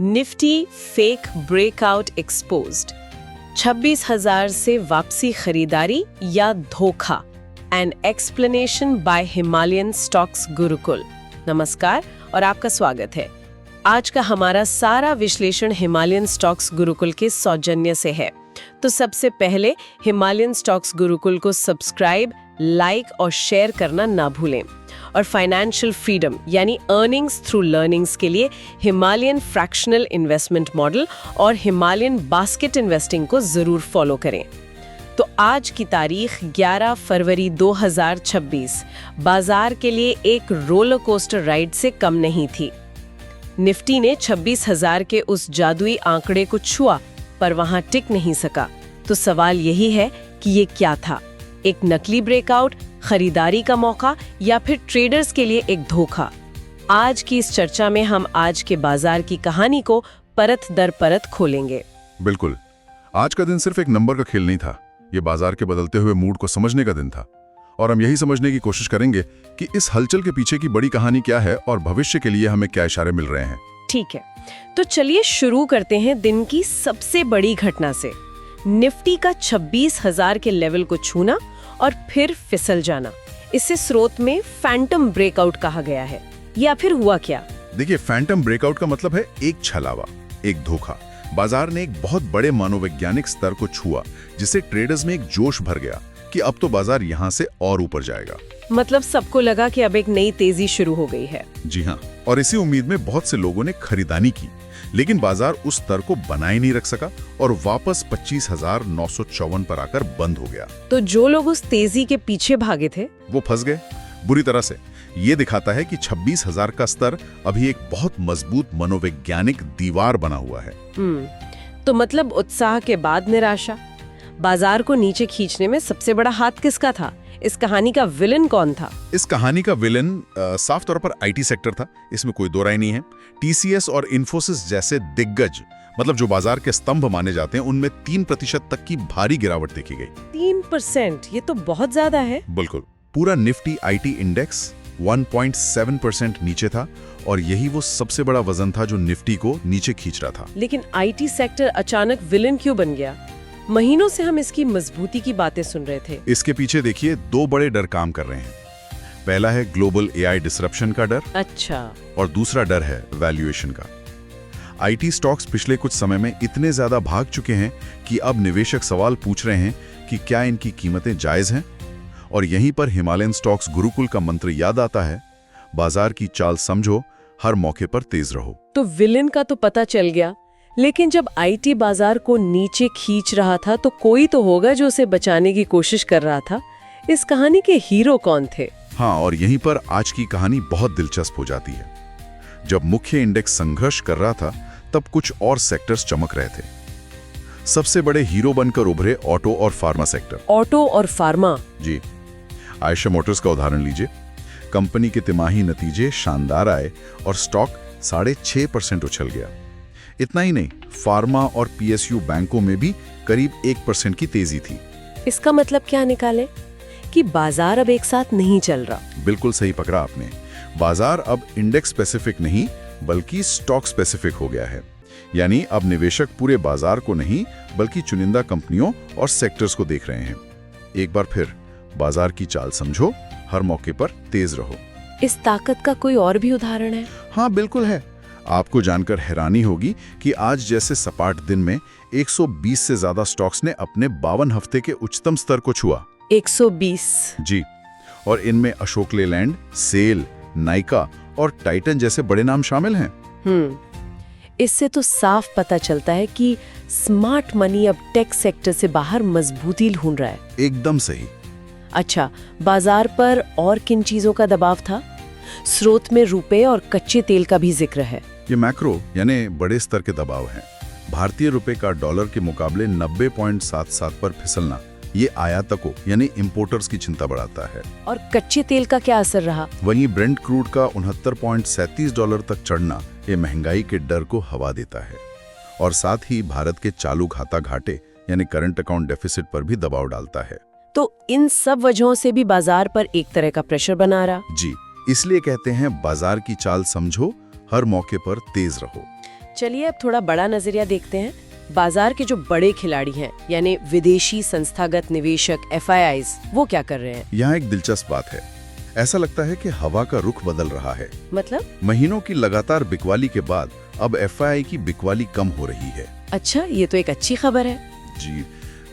Nifty fake breakout exposed, 26,000 से वापसी खरीदारी या धोखा, an explanation by Himalayan stocks Gurukul. नमस्कार और आपका स्वागत है। आज का हमारा सारा विश्लेषण हिमालयन स्टॉक्स गुरुकुल के सौजन्य से है। तो सबसे पहले हिमालयन स्टॉक्स गुरुकुल को सब्सक्राइब, लाइक और शेयर करना ना भूलें। और फाइनेंशियल फ्रीडम यानी अर्निंग्स थ्रू लर्निंग्स के लिए हिमालयन फ्रैक्शनल इन्वेस्टमेंट मॉडल और हिमालयन बास्केट इन्वेस्टिंग को जरूर फॉलो करें। तो आज की तारीख 11 फरवरी 2026 बाजार के लिए एक रोलर कोस्टर राइड से कम नहीं थी। निफ्टी ने 26,000 के उस जादुई आंकड़े को छुआ पर वहां टिक नहीं सका। तो सवाल यही है कि ये क्या था? एक नकली ब्रेकआउट, खरीदारी का मौका या फिर ट्रेडर्स के लिए एक धोखा? आज की इस चर्चा में हम आज के बाजार की कहानी को परत दर परत खोलेंगे। बिल्कुल, आज का दिन सिर्फ एक नंबर का खेल नहीं था। ये बाजार के बदलते हुए मूड को समझने का दिन था और हम यही समझने की कोशिश करेंगे कि इस हलचल के पीछे की बड़ी कहानी क्या है और भविष्य के लिए हमें क्या इशारे मिल रहे हैं। ठीक है, तो चलिए शुरू करते हैं दिन की सबसे बड़ी घटना से। निफ्टी का 26,000 के लेवल को छूना और फिर फिसल जाना। इसे स्रोत में फैंटम ब्रेकआउट कहा गया है, या फिर हुआ क्या? देखिए, फैंटम ब्रेकआउट का मतलब है एक छलावा, एक धोखा। बाजार ने एक बहुत बड़े मनोवैज्ञानिक स्तर को छुआ, जिससे ट्रेडर्स में एक जोश भर गया कि अब तो बाजार यहाँ से और ऊपर जाएगा। मतलब सबको लगा कि अब एक नई तेजी शुरू हो गई है। जी हाँ, और इसी उम्मीद में बहुत से लोगों ने खरीदारी की, लेकिन बाजार उस स्तर को बनाए नहीं रख सका और वापस 25,954 पर आकर बंद हो गया। तो जो लोग उस तेजी के पीछे भागे थे वो फंस गए बुरी तरह से। ये दिखाता है कि 26,000 का स्तर अभी एक बहुत मजबूत मनोवैज्ञानिक दीवार बना हुआ है। तो मतलब उत्साह के बाद निराशा। बाजार को नीचे खींचने में सबसे बड़ा हाथ किसका था? इस कहानी का विलन कौन था? इस कहानी का विलन साफ तौर पर आईटी सेक्टर था, इसमें कोई दो राय नहीं है। टीसीएस और इन्फोसिस जैसे दिग्गज, मतलब जो बाजार के स्तंभ माने जाते हैं, उनमें 3% तक की भारी गिरावट देखी गई। 3%? ये तो बहुत ज्यादा है। बिल्कुल, पूरा निफ्टी आईटी इंडेक्स 1.7% नीचे था और यही वो सबसे बड़ा वजन था जो निफ्टी को नीचे खींच रहा था। लेकिन आईटी सेक्टर अचानक विलन क्यों बन गया? महीनों से हम इसकी मजबूती की बातें सुन रहे थे। इसके पीछे देखिए, दो बड़े डर काम कर रहे हैं। पहला है ग्लोबल एआई डिसरप्शन का डर। अच्छा। और दूसरा डर है वैल्यूएशन का। आईटी स्टॉक्स पिछले कुछ समय में इतने ज्यादा भाग चुके हैं कि अब निवेशक सवाल पूछ रहे हैं कि क्या इनकी कीमतें जायज हैं। और यहीं पर हिमालयन स्टॉक्स गुरुकुल का मंत्र याद आता है, बाजार की चाल समझो, हर मौके पर तेज रहो। तो विलन का तो पता चल गया, लेकिन जब आईटी बाजार को नीचे खींच रहा था तो कोई तो होगा जो उसे बचाने की कोशिश कर रहा था। इस कहानी के हीरो कौन थे? हाँ, और यहीं पर आज की कहानी बहुत दिलचस्प हो जाती है। जब मुख्य इंडेक्स संघर्ष कर रहा था, तब कुछ और सेक्टर्स चमक रहे थे। सबसे बड़े हीरो बनकर उभरे ऑटो और फार्मा सेक्टर। ऑटो और फार्मा? जी। आयशा मोटर्स का उदाहरण लीजिए। कंपनी के तिमाही नतीजे शानदार आए और स्टॉक 6.5% उछल गया। इतना ही नहीं, फार्मा और पीएसयू बैंकों में भी करीब 1% की तेजी थी। इसका मतलब क्या निकाले? कि बाजार अब एक साथ नहीं चल रहा। बिल्कुल सही पकड़ा आपने। बाजार अब इंडेक्स स्पेसिफिक नहीं बल्कि स्टॉक स्पेसिफिक हो गया है। यानी अब निवेशक पूरे बाजार को नहीं बल्कि चुनिंदा कंपनियों और सेक्टर्स को देख रहे हैं। एक बार फिर, बाजार की चाल समझो, हर मौके पर तेज रहो। इस ताकत का कोई और भी उदाहरण है? हाँ, बिल्कुल है। आपको जानकर हैरानी होगी कि आज जैसे सपाट दिन में 120 से ज्यादा स्टॉक्स ने अपने 52 हफ्ते के उच्चतम स्तर को छुआ। 120? जी, और इनमें अशोक लेलैंड, सेल, नाइका और टाइटन जैसे बड़े नाम शामिल हैं। इससे तो साफ पता चलता है कि स्मार्ट मनी अब टेक सेक्टर से बाहर मजबूती ढूंढ रहा है। एकदम सही। अच्छा, बाजार पर और किन चीजों का दबाव था? स्रोत में रुपए और कच्चे तेल का भी जिक्र है। ये मैक्रो यानी बड़े स्तर के दबाव हैं। भारतीय रुपए का डॉलर के मुकाबले 90.77 पर फिसलना, ये आयातकों यानी इंपोर्टर्स की चिंता बढ़ाता है। और कच्चे तेल का क्या असर रहा? वहीं ब्रेंट क्रूड का $69.37 तक चढ़ना, ये महंगाई के डर को हवा देता है और साथ ही भारत के चालू खाता घाटे यानी करंट अकाउंट डेफिसिट पर भी दबाव डालता है। तो इन सब वजहों से भी बाजार पर एक तरह का प्रेशर बना रहा। जी, इसलिए कहते हैं बाजार की चाल समझो, हर मौके पर तेज रहो। चलिए अब थोड़ा बड़ा नजरिया देखते हैं। बाजार के जो बड़े खिलाड़ी हैं यानी विदेशी संस्थागत निवेशक FIIs, वो क्या कर रहे हैं? यहाँ एक दिलचस्प बात है। ऐसा लगता है कि हवा का रुख बदल रहा है। मतलब? महीनों की लगातार बिकवाली के बाद अब FII की बिकवाली कम हो रही है। अच्छा, ये तो एक अच्छी खबर है। जी,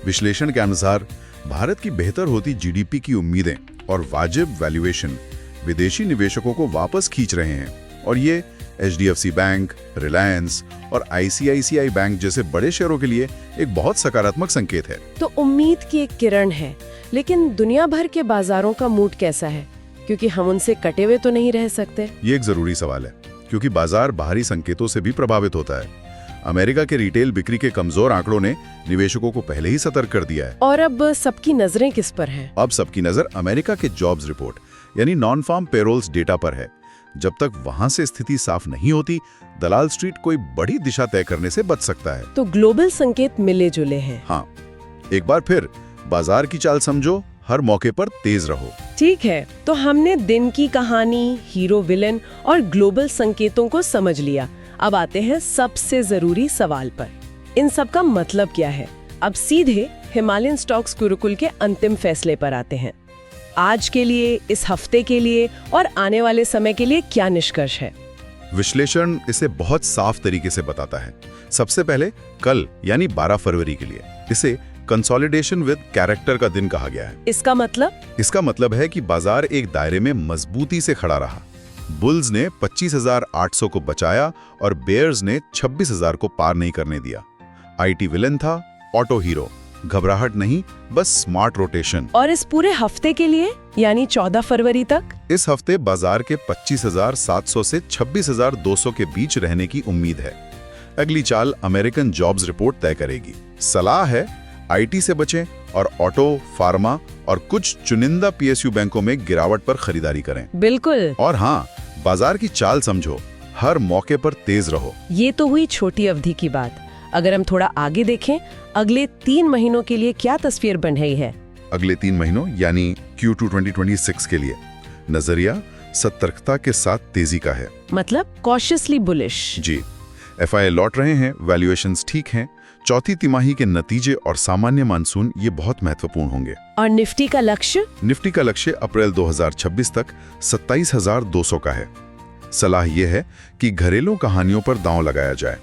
विश्लेषण के अनुसार भारत की बेहतर होती GDP की उम्मीदें और वाजिब वैल्यूएशन विदेशी निवेशकों को वापस खींच रहे हैं, और ये HDFC बैंक, रिलायंस और ICICI बैंक जैसे बड़े शेयरों के लिए एक बहुत सकारात्मक संकेत है। तो उम्मीद की एक किरण है, लेकिन दुनिया भर के बाजारों का मूड कैसा है? क्योंकि हम उनसे कटे हुए तो नहीं रह सकते। ये एक जरूरी सवाल है, क्योंकि बाजार बाहरी संकेतों से भी प्रभावित होता है। अमेरिका के रिटेल बिक्री के कमजोर आंकड़ों ने निवेशकों को पहले ही सतर्क कर दिया है। और अब सबकी नजरें किस पर हैं? अब सबकी नजर अमेरिका के जॉब्स रिपोर्ट यानी नॉन फार्म पेरोल्स डेटा पर है। जब तक वहां से स्थिति साफ नहीं होती, दलाल स्ट्रीट कोई बड़ी दिशा तय करने से बच सकता है। तो ग्लोबल संकेत मिले जुले हैं। हाँ, एक बार फिर बाजार की चाल समझो, हर मौके पर तेज रहो। ठीक है, तो हमने दिन की कहानी, हीरो विलन और ग्लोबल संकेतों को समझ लिया। अब आते हैं सबसे जरूरी सवाल पर, इन सब का मतलब क्या है? अब सीधे हिमालयन स्टॉक्स गुरुकुल के अंतिम फैसले पर आते हैं। आज के लिए, इस हफ्ते के लिए और आने वाले समय के लिए क्या निष्कर्ष है? विश्लेषण इसे बहुत साफ तरीके से बताता है। सबसे पहले कल यानी 12 फरवरी के लिए इसे कंसोलिडेशन विद कैरेक्टर का दिन कहा गया है। इसका मतलब? इसका मतलब है कि बाजार एक दायरे में मजबूती से खड़ा रहा। बुल्स ने 25,800 को बचाया और बेयर्स ने 26,000 को पार नहीं करने दिया। IT विलन था, ऑटो हीरो। घबराहट नहीं, बस स्मार्ट रोटेशन। और इस पूरे हफ्ते के लिए यानी 14 फरवरी तक? इस हफ्ते बाजार के 25,700 से 26,200 के बीच रहने की उम्मीद है। अगली चाल अमेरिकन जॉब्स रिपोर्ट तय करेगी। सलाह है IT से बचें और ऑटो, फार्मा और कुछ चुनिंदा PSU बैंकों में गिरावट पर खरीदारी करें। बिल्कुल। और हाँ, बाजार की चाल समझो, हर मौके पर तेज रहो। ये तो हुई छोटी अवधि की बात। अगर हम थोड़ा आगे देखें, अगले 3 महीनों के लिए क्या तस्वीर बन रही है? अगले 3 महीनों यानी Q2 2026 के लिए नजरिया सतर्कता के साथ तेजी का है। मतलब कॉशियसली बुलिश। जी, FII लौट रहे हैं, वैल्यूएशंस ठीक हैं, चौथी तिमाही के नतीजे और सामान्य मानसून ये बहुत महत्वपूर्ण होंगे। और निफ्टी का लक्ष्य? निफ्टी का लक्ष्य अप्रैल 2026 तक 27,200 का है। सलाह यह है कि घरेलू कहानियों पर दांव लगाया जाए।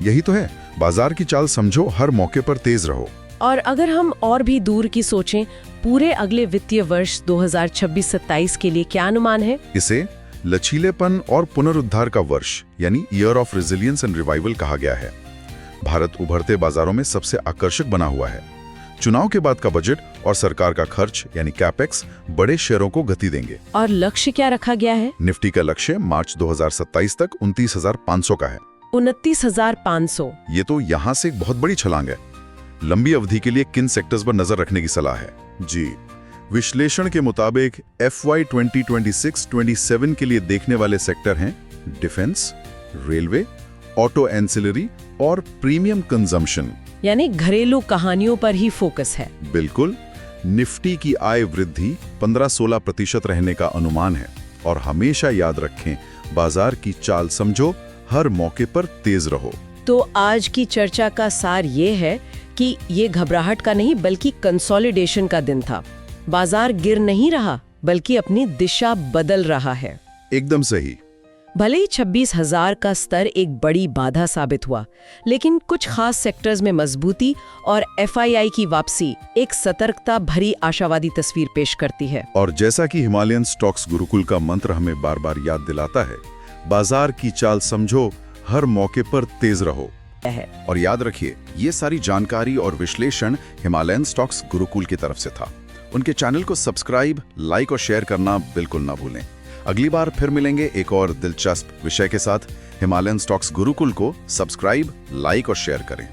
यही तो है, बाजार की चाल समझो, हर मौके पर तेज रहो। और अगर हम और भी दूर की सोचें, पूरे अगले वित्तीय वर्ष 2026-27 के लिए क्या अनुमान है? इसे लचीलेपन और पुनरुद्धार का वर्ष यानी year of resilience and revival कहा गया है। भारत उभरते बाजारों में सबसे आकर्षक बना हुआ है। चुनाव के बाद का बजट और सरकार का खर्च यानी कैपेक्स बड़े शेयरों को गति देंगे। और लक्ष्य क्या रखा गया है? निफ्टी का लक्ष्य मार्च 2027 तक 29,500 का है। 29,500। ये तो यहाँ से एक बहुत बड़ी छलांग है। लंबी अवधि के लिए किन सेक्टर्स पर नजर रखने की सलाह है? जी, विश्लेषण के मुताबिक FY 2026-27 के लिए देखने वाले सेक्टर हैं डिफेंस, रेलवे, ऑटो एंसिलरी और प्रीमियम कंजम्पशन यानी घरेलू कहानियों पर ही फोकस है। बिल्कुल। निफ्टी की आय वृद्धि 15-16% रहने का अनुमान है। और हमेशा याद रखें, बाजार की चाल समझो, हर मौके पर तेज रहो। तो आज की चर्चा का सार ये है कि ये घबराहट का नहीं बल्कि कंसोलिडेशन का दिन था। बाजार गिर नहीं रहा बल्कि अपनी दिशा बदल रहा है। एकदम सही। भले ही 26,000 का स्तर एक बड़ी बाधा साबित हुआ, लेकिन कुछ खास सेक्टर्स में मजबूती और FII की वापसी एक सतर्कता भरी आशावादी तस्वीर पेश करती है। और जैसा कि हिमालयन स्टॉक्स गुरुकुल का मंत्र हमें बार बार याद दिलाता है, बाजार की चाल समझो, हर मौके पर तेज रहो। और याद रखिए, ये सारी जानकारी और विश्लेषण हिमालयन स्टॉक्स गुरुकुल की तरफ से था। उनके चैनल को सब्सक्राइब, लाइक और शेयर करना बिल्कुल ना भूलें। अगली बार फिर मिलेंगे एक और दिलचस्प विषय के साथ। हिमालयन स्टॉक्स गुरुकुल को सब्सक्राइब, लाइक और शेयर करें।